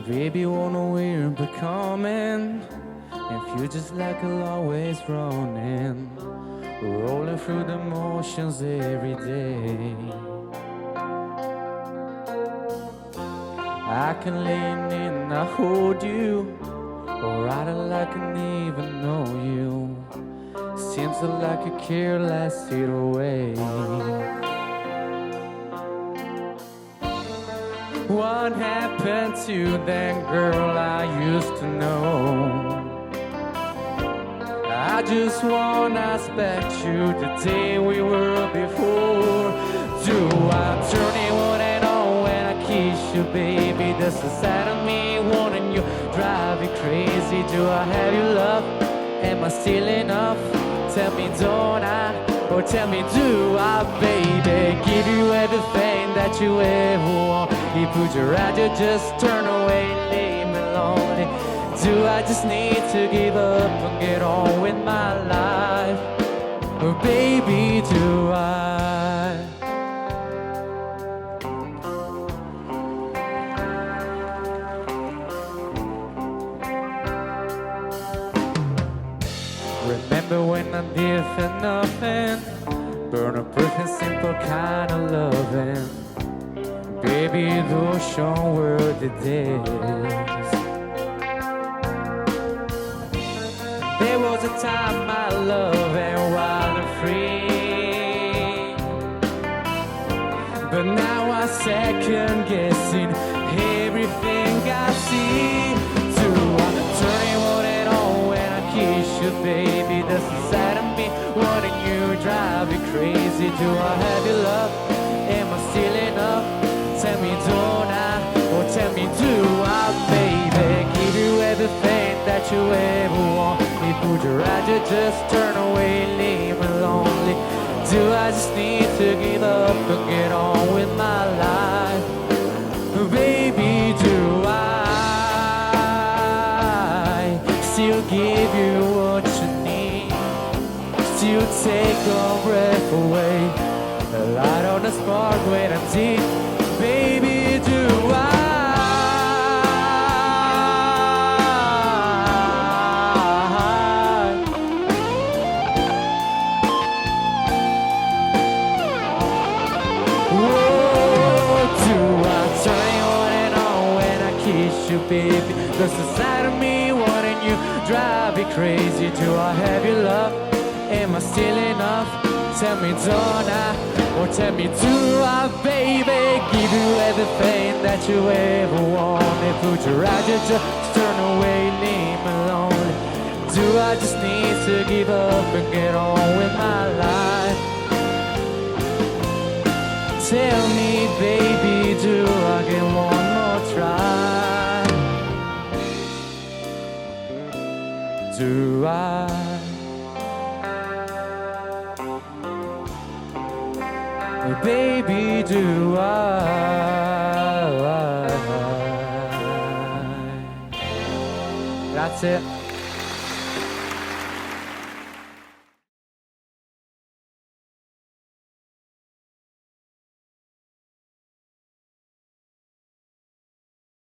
Baby, wanna we're becoming. If you just like I'll always running, rolling through the motions every day. I can lean in, I hold you, or I don't like I even know you. Seems like I care less either way. What happened to that girl I used to know? I just wanna expect you the day we were before. Do I turn it on and on when I kiss you, baby? That's the side of me wanting you, drive you crazy. Do I have your love? Am I still enough? Tell me, don't I? Or tell me, do I, baby? Give you everything that you ever want. You put your eyes, you just turn away, leave me lonely. Do I just need to give up and get on with my life? Or baby, do I? Remember when I did for nothing? Burn a perfect simple kind of loving. Baby, those sure were the days. There was a time my love and wild and free, but now I second guessing everything I see. Do I turn it on and on when I kiss you, baby? That's the side of me wanting you, drive you crazy. Do I have your love? Am I still enough? Tell me, don't I? Or tell me, do I, baby? Give you everything that you ever want. You put your eyes, you just turn away, leave me lonely. Do I just need to give up and get on with my life? Baby, do I still give you what you need? Still take a breath away, light on the spark when I'm deep. Baby, do I? Baby, there's a side of me wanting you, drive you crazy. Do I have your love? Am I still enough? Tell me, don't I? Or tell me, do I, baby? Give you everything that you ever wanted. Put your eyes, you just turn away, leave me lonely. Do I just need to give up and get on with my life? Tell me, baby, do I get one more try? Do I? Baby, do I? Grazie.